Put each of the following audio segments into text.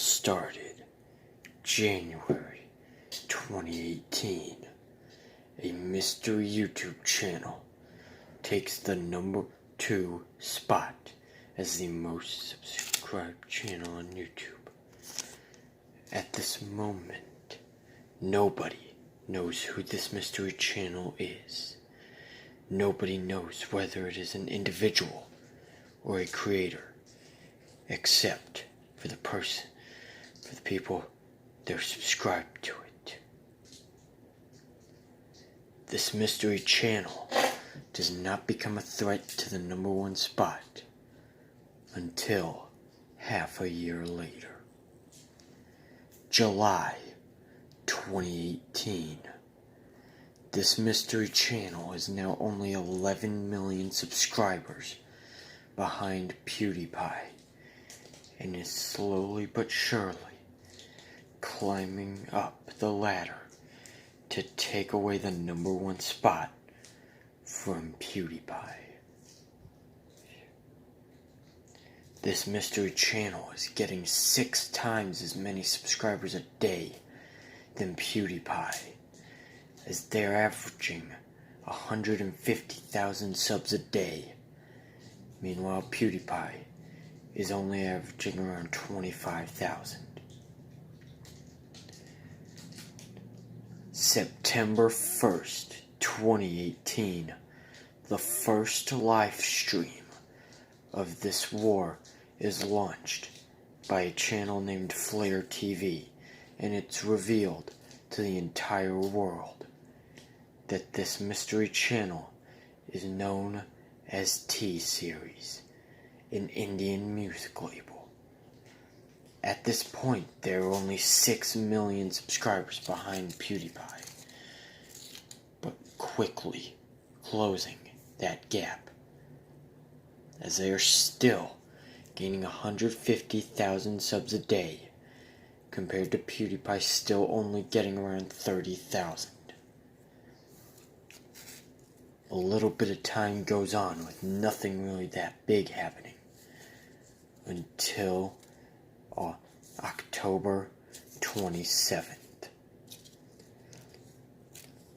started January 2018. A mystery YouTube channel takes the number 2 spot as the most subscribed channel on YouTube. At this moment, nobody knows who this mystery channel is. Nobody knows whether it is an individual or a creator, except for the people that are subscribed to it. This mystery channel does not become a threat to the number 1 spot until half a year later. July 2018. This mystery channel is now only 11 million subscribers behind Pewdiepie, and is slowly but surely climbing up the ladder to take away the number 1 spot from Pewdiepie. This mystery channel is getting 6 times as many subscribers a day than Pewdiepie, as they're averaging 150,000 subs a day. Meanwhile, Pewdiepie is only averaging around 25,000. September 1st, 2018, the first live stream of this war is launched by a channel named Flare TV, and it's revealed to the entire world that this mystery channel is known as T-Series, an Indian music label. At this point, there are only 6 million subscribers behind Pewdiepie, but quickly closing that gap, as they are still gaining 150,000 subs a day, compared to Pewdiepie still only getting around 30,000. A little bit of time goes on with nothing really that big happening until October 27th.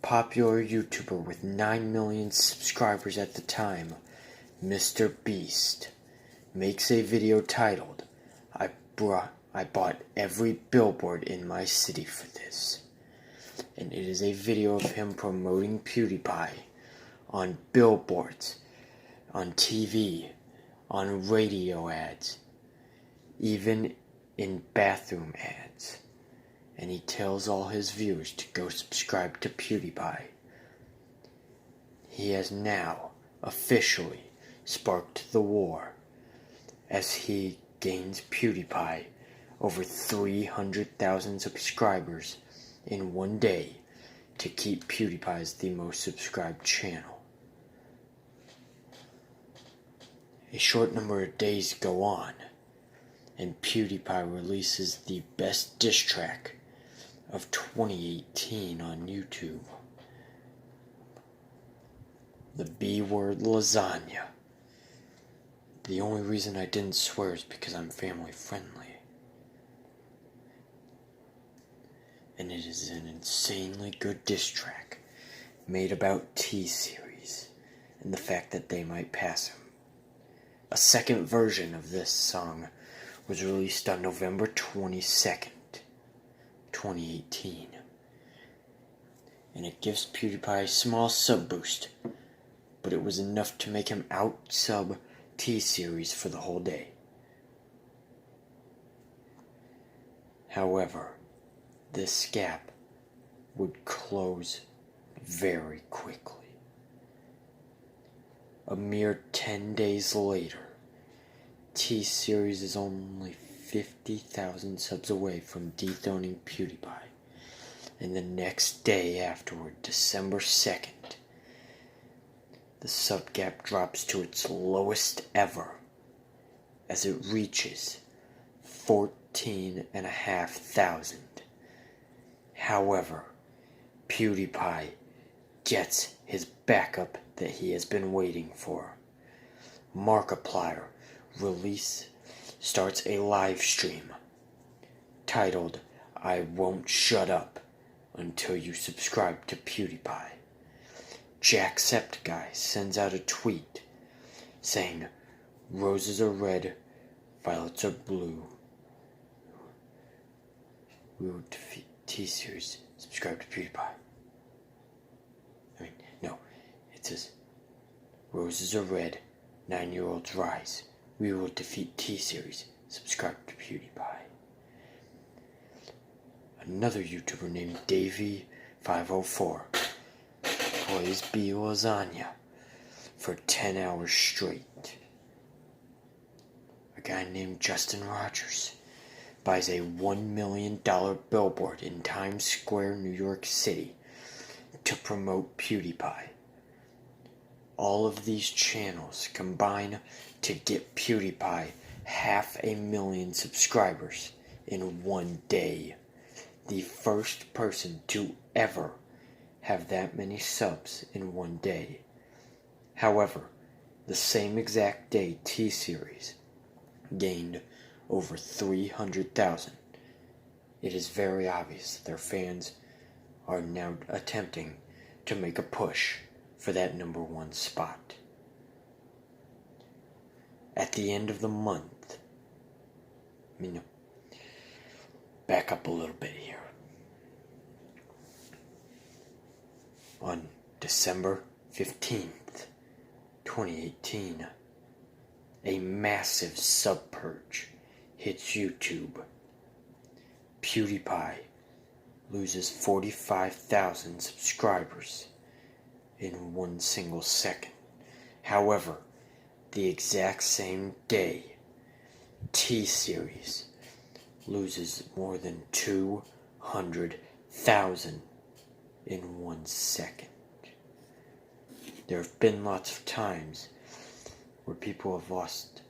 Popular YouTuber with 9 million subscribers at the time, Mr. Beast, makes a video titled, I bought every billboard in my city for this. And it is a video of him promoting Pewdiepie on billboards, on TV, on radio ads, even in bathroom ads. And he tells all his viewers to go subscribe to Pewdiepie. He has now officially sparked the war, as he gains Pewdiepie over 300,000 subscribers in one day to keep Pewdiepie as the most subscribed channel. A short number of days go on, and Pewdiepie releases the best diss track of 2018 on YouTube. The B-word lasagna. The only reason I didn't swear is because I'm family friendly. And it is an insanely good diss track made about T-Series and the fact that they might pass him. A second version of this song was released on November 22nd, 2018. And it gives Pewdiepie a small sub boost, but it was enough to make him out-sub T-Series for the whole day. However, this gap would close very quickly. A mere 10 days later, T-Series is only 50,000 subs away from dethroning Pewdiepie. And the next day afterward, December 2nd, the sub gap drops to its lowest ever, as it reaches 14,500. However, Pewdiepie gets his backup that he has been waiting for. Markiplier starts a live stream titled, "I Won't Shut Up Until You Subscribe to Pewdiepie." Jacksepticeye sends out a tweet saying, "Roses are red, violets are blue. We will defeat T-Series. Subscribe to Pewdiepie." No. It says, "Roses are red, 9-year-olds rise. We will defeat T-Series. Subscribe to Pewdiepie." Another YouTuber named Davey504 plays B lasagna for 10 hours straight. A guy named Justin Rogers buys a $1 million billboard in Times Square, New York City to promote Pewdiepie. All of these channels combine to get Pewdiepie 500,000 subscribers in one day. The first person to ever have that many subs in one day. However, the same exact day T-Series gained over 300,000. It is very obvious that their fans are now attempting to make a push for that #1 spot. At the end of the month, back up a little bit here. On December 15th, 2018, a massive sub-purge hits YouTube. Pewdiepie loses 45,000 subscribers in one single second. However, the exact same day, T-Series loses more than 200,000 in 1 second. There have been lots of times where people have lost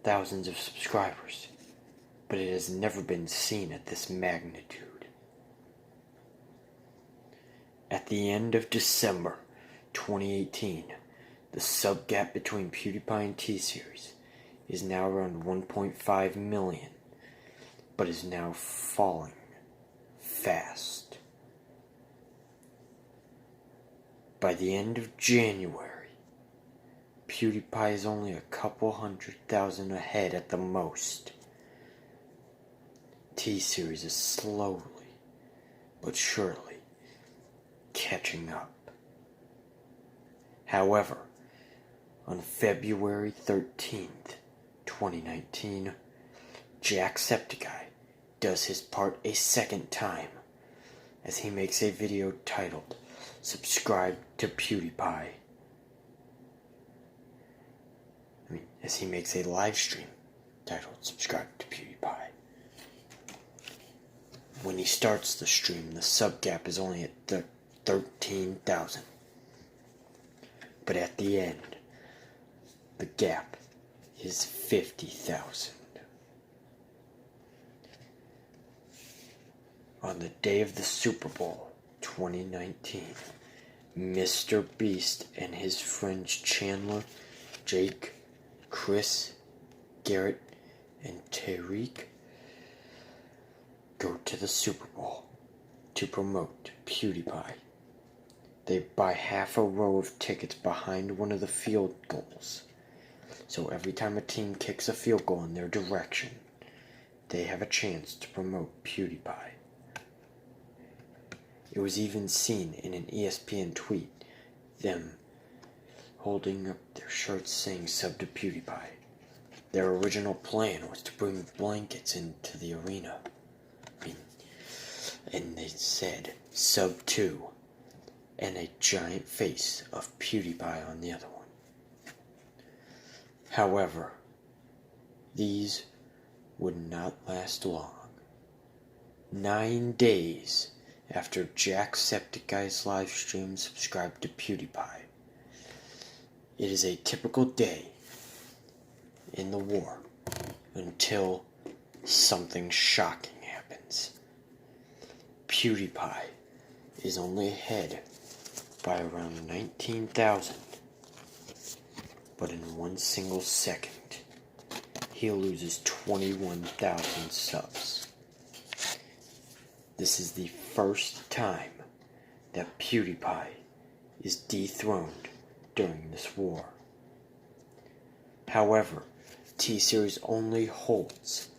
thousands of subscribers, but it has never been seen at this magnitude. At the end of December 2018, the sub gap between Pewdiepie and T-Series is now around 1.5 million, but is now falling fast. By the end of January, Pewdiepie is only a couple 100,000 ahead at the most. T-Series is slowly but surely catching up. However, on February 13th, 2019, Jacksepticeye does his part a second time as he makes a video titled, "Subscribe to Pewdiepie." As he makes a live stream titled, "Subscribe to Pewdiepie." When he starts the stream, the sub gap is only at 13,000. But at the end, the gap is 50,000. On the day of the Super Bowl 2019, Mr. Beast and his friends Chandler, Jake, Chris, Garrett, and Tariq go to the Super Bowl to promote Pewdiepie. They buy half a row of tickets behind one of the field goals. So every time a team kicks a field goal in their direction, they have a chance to promote Pewdiepie. It was even seen in an ESPN tweet, them holding up their shirts saying "Sub to Pewdiepie." Their original plan was to bring blankets into the arena. And they said "Sub 2" and a giant face of Pewdiepie on the other one. However, these would not last long. 9 days after Jacksepticeye's live stream, "Subscribe to Pewdiepie," it is a typical day in the war until something shocking happens. Pewdiepie is only ahead by around 19,000, but in one single second, he loses 21,000 subs. this is the first time that PewDiePie is dethroned during this war. However, T-Series only holds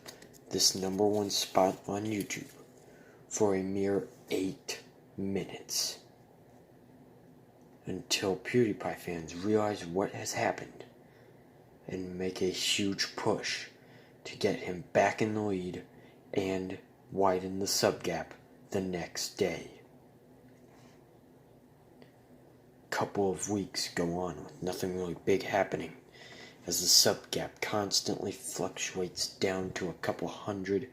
this #1 spot on YouTube for a mere 8 minutes. Until PewDiePie fans realize what has happened and make a huge push to get him back in the lead and widen the sub gap the next day. Couple of weeks go on with nothing really big happening, as the sub gap constantly fluctuates down to a couple hundred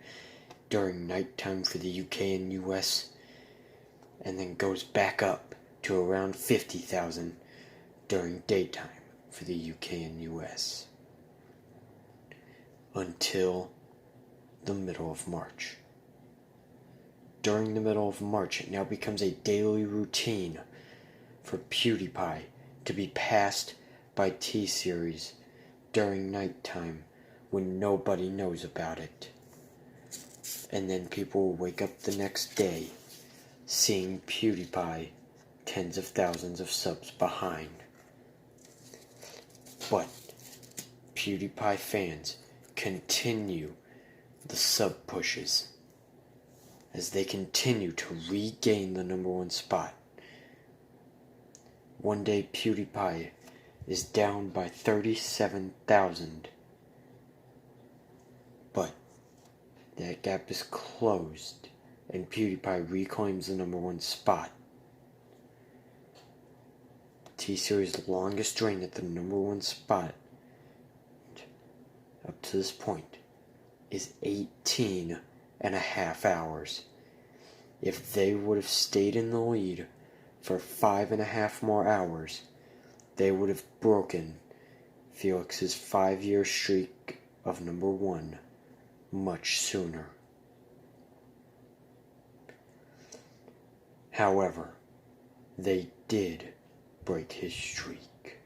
during nighttime for the UK and US, and then goes back up to around 50,000 during daytime for the UK and US, until the middle of March. During the middle of March, it now becomes a daily routine for PewDiePie to be passed by T-Series during nighttime when nobody knows about it. And then people will wake up the next day seeing PewDiePie tens of thousands of subs behind. But PewDiePie fans continue the sub pushes as they continue to regain the #1 spot. One day PewDiePie is down by 37,000, but that gap is closed and PewDiePie reclaims the #1 spot. T-Series' longest reign at the #1 spot up to this point is 18 and a half hours. If they would have stayed in the lead for 5.5 more hours, they would have broken Felix's 5-year streak of #1 much sooner. However, they did break his streak.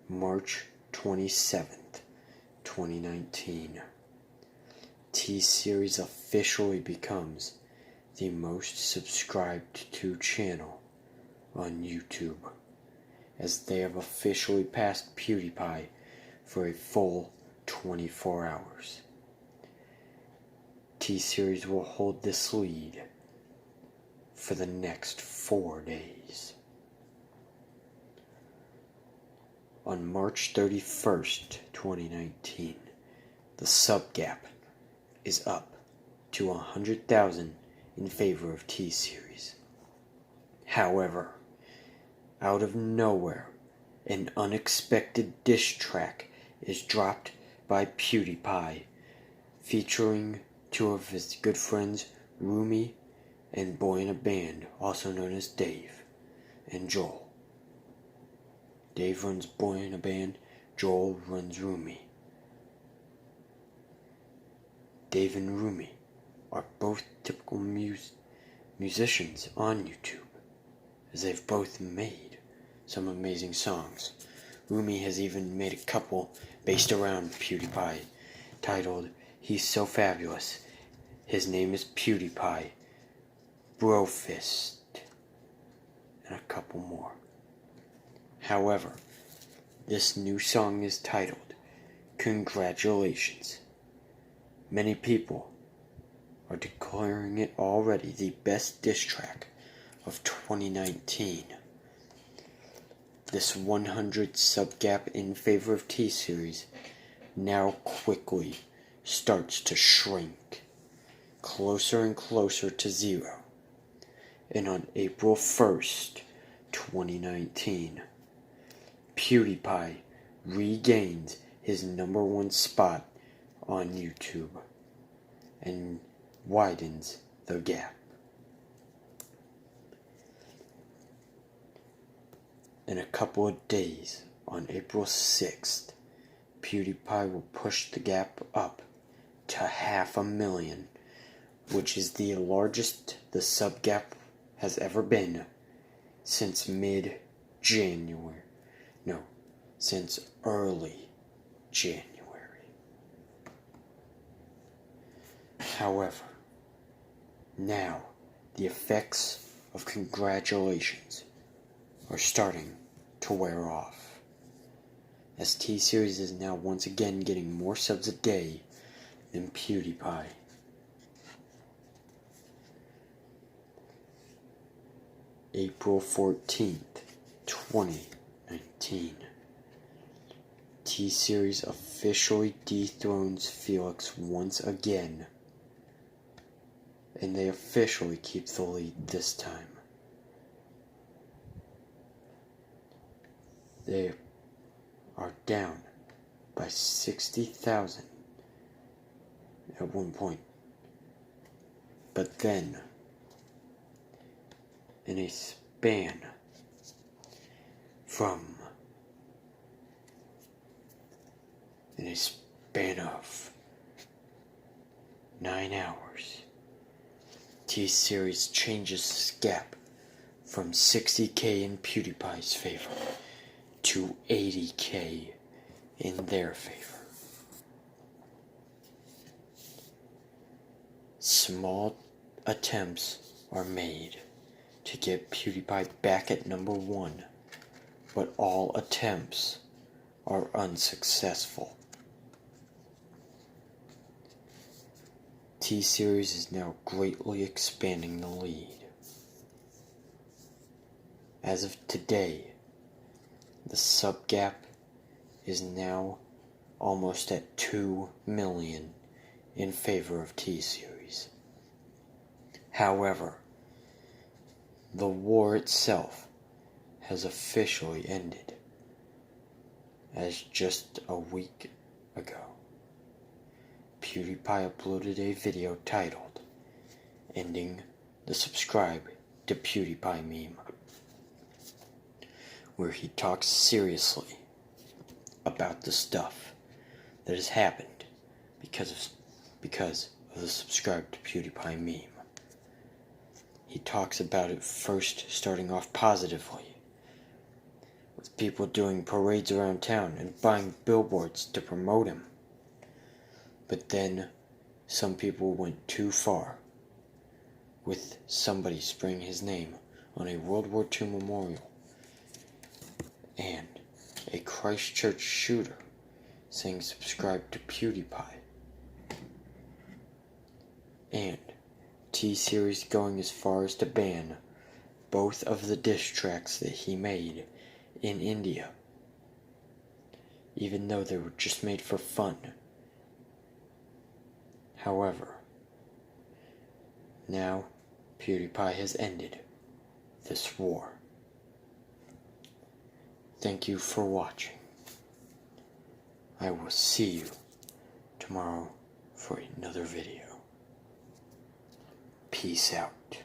March 27th, 2019. T-Series officially becomes the most subscribed to channel on YouTube, as they have officially passed PewDiePie for a full 24 hours. T-Series will hold this lead for the next 4 days. On March 31st, 2019, the sub gap is up to 100,000 in favor of T-Series. However, out of nowhere, an unexpected diss track is dropped by PewDiePie, featuring 2 of his good friends, Rumi and Boy in a Band, also known as Dave and Joel. Dave runs Boy in a Band, Joel runs Rumi. Dave and Rumi are both typical musicians on YouTube, as they've both made some amazing songs. Rumi has even made a couple based around PewDiePie, titled "He's So Fabulous," "His Name is PewDiePie," "Brofist," and a couple more. However, this new song is titled "Congratulations." Many people are declaring it already the best diss track of 2019. This 100 sub gap in favor of T-Series now quickly starts to shrink, closer and closer to 0. And on April 1st, 2019, PewDiePie regains his #1 spot on YouTube and widens the gap. In a couple of days, on April 6th, PewDiePie will push the gap up to 500,000, which is the largest the sub gap has ever been since mid-January. No, since early January. However, Now, the effects of congratulations are starting to wear off, as T-Series is now once again getting more subs a day than Pewdiepie. April 14th, 2019. T-Series officially dethrones Felix once again, and they officially keep the lead this time. They are down by 60,000 at one point, but then in a span of 9 hours, T-Series changes this gap from 60k in PewDiePie's favor to 80k in their favor. Small attempts are made to get PewDiePie back at number 1, but all attempts are unsuccessful. T-Series is now greatly expanding the lead. As of today, the sub gap is now almost at 2 million in favor of T-Series. However, the war itself has officially ended, as just a week ago, PewDiePie uploaded a video titled "Ending the Subscribe to PewDiePie Meme," where he talks seriously about the stuff that has happened because of the Subscribe to PewDiePie meme. He talks about it first starting off positively, with people doing parades around town and buying billboards to promote him. But then some people went too far, with somebody spraying his name on a World War II memorial, and a Christchurch shooter saying "subscribe to PewDiePie," and T-Series going as far as to ban both of the diss tracks that he made in India, even though they were just made for fun. However, now PewDiePie has ended this war. Thank you for watching. I will see you tomorrow for another video. Peace out.